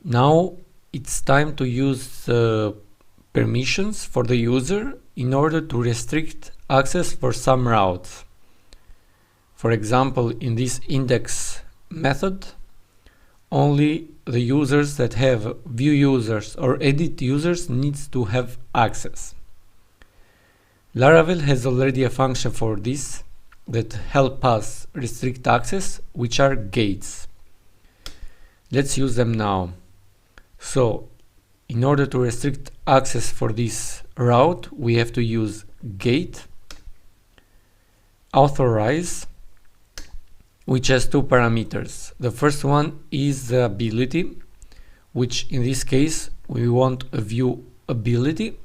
Now it's time to use permissions for the user in order to restrict access for some routes. For example, in this index method, only the users that have view users or edit users needs to have access. Laravel has already a function for this that help us restrict access, which are gates. Let's use them now. So, in order to restrict access for this route, we have to use gate authorize, which has two parameters. The first one is the ability, which in this case we want a view ability,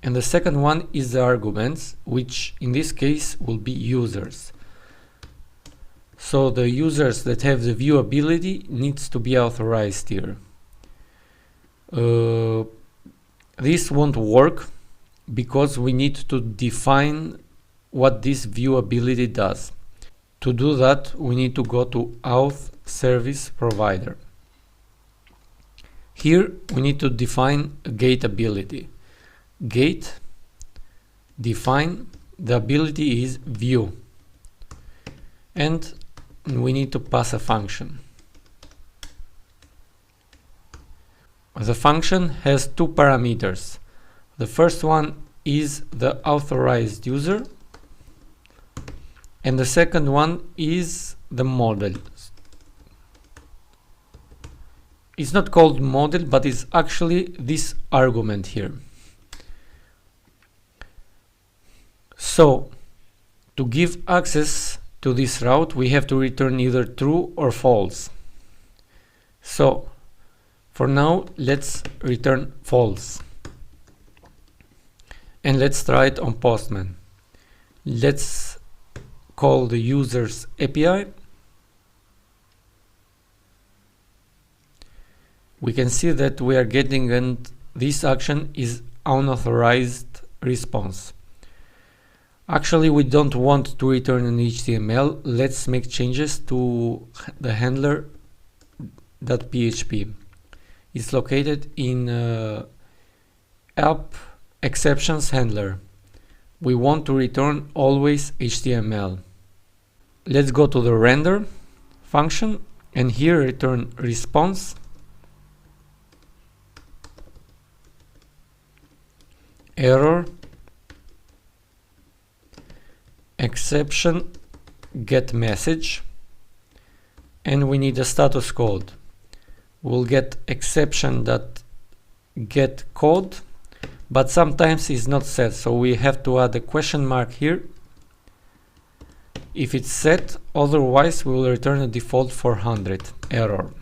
and the second one is the arguments, which in this case will be users. So the users that have the view ability needs to be authorized here. This won't work because we need to define what this view ability does. To do that, we need to go to auth service provider. Here we need to define a gate ability. Gate define, the ability is view, and we need to pass a function. The function has two parameters. The first one is the authorized user, and the second one is the model. It's not called model, but it's actually this argument here. So, to give access to this route, we have to return either true or false. So, for now, let's return false. And let's try it on Postman. Let's call the user's API. We can see that we are getting, and this action is unauthorized response. Actually, we don't want to return an HTML. Let's make changes to the handler.php. It's located in app exceptions handler. We want to return always HTML. Let's go to the render function and here return response, error, exception, get message, and we need a status code. We'll get exception that get code, but sometimes it's not set, so we have to add a question mark here if it's set. Otherwise we will return a default 400 error.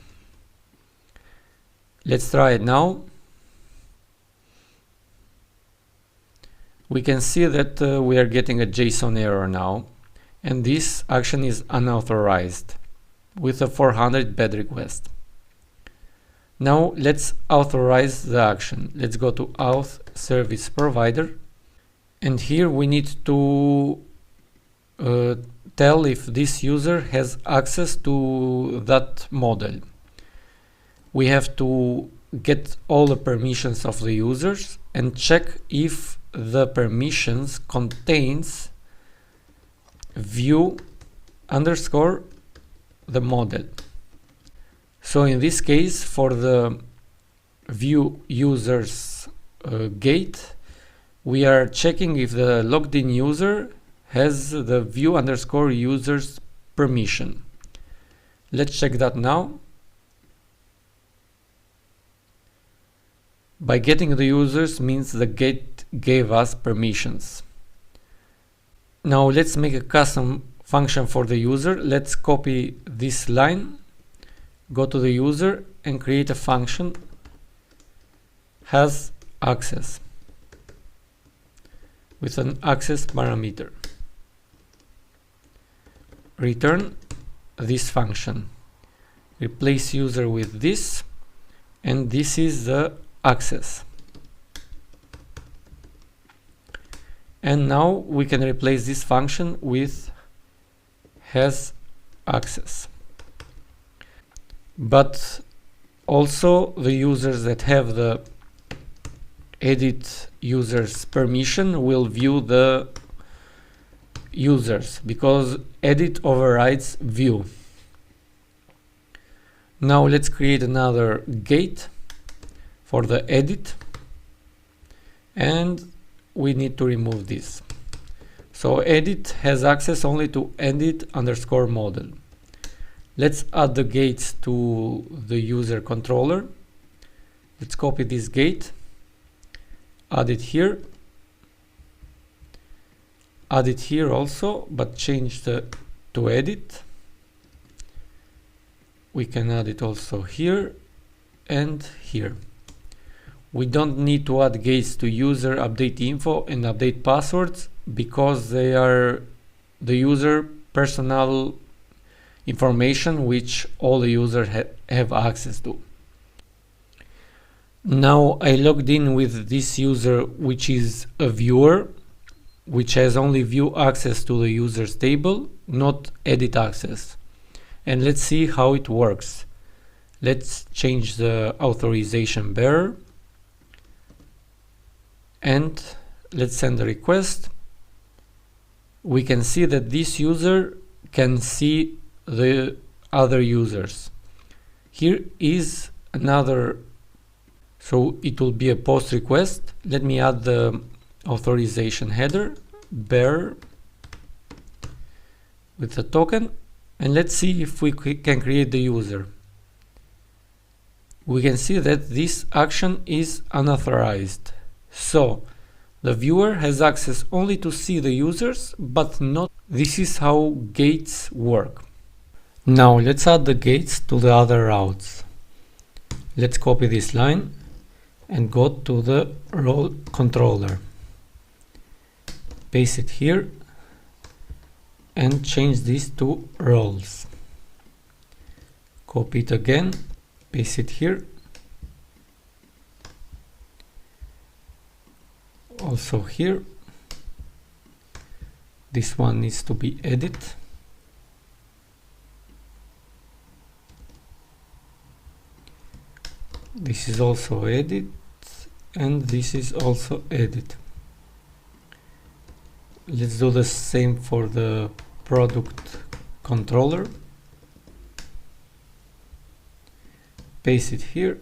Let's try it now. We can see that we are getting a JSON error now, and this action is unauthorized with a 400 bad request. Now let's authorize the action. Let's go to auth service provider, and here we need to tell if this user has access to that model. We have to get all the permissions of the users and check if the permissions contains view underscore the model. So in this case, for the view users gate, we are checking if the logged in user has the view underscore users permission. Let's check that now. By getting the users means the gate gave us permissions. Now let's make a custom function for the user. Let's copy this line, go to the user and create a function has access with an access parameter. Return this function. Replace user with this, and this is the access. And now we can replace this function with has access. But Also, the users that have the edit users permission will view the users, because edit overrides view. Now let's create another gate for the edit, and we need to remove this. So edit has access only to edit underscore model. Let's add the gates to the user controller. Let's copy this gate, add it here also, but change the to edit. We can add it also here and here. We don't need to add gates to user update info and update passwords, because they are the user personal information which all the users have access to. Now I logged in with this user, which is a viewer, which has only view access to the users table, not edit access. And let's see how it works. Let's change the authorization bearer and let's send a request. We can see that this user can see the other users. Here is another, so it will be a post request. Let me add the authorization header bearer with the token, and let's see if we can create the user. We can see that this action is unauthorized. So the viewer has access only to see the users, but not. This is how gates work. Now let's add the gates to the other routes. Let's copy this line and go to the role controller. Paste it here and change this to roles. Copy it again, paste it here. Also here. This one needs to be edit. This is also edit, and this is also edit. Let's do the same for the product controller. Paste it here.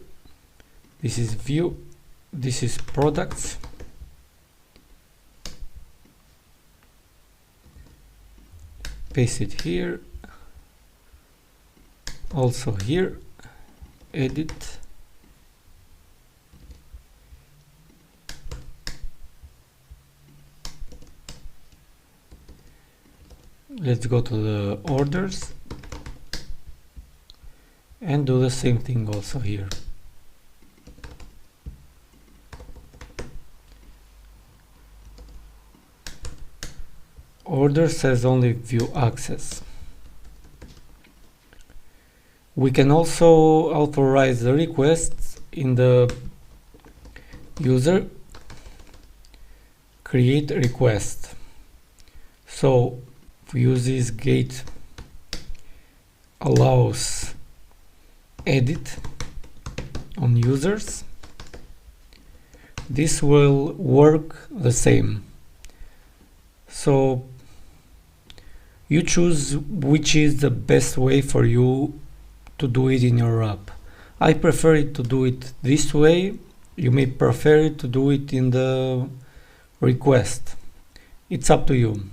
This is view, this is products. Paste it here, also here, edit. Let's go to the orders and do the same thing also here. Orders has only view access. We can also authorize the requests in the user create request. So if we use this gate allows edit on users, this will work the same. So you choose which is the best way for you to do it in your app. I prefer it to do it this way. You may prefer it to do it in the request. It's up to you.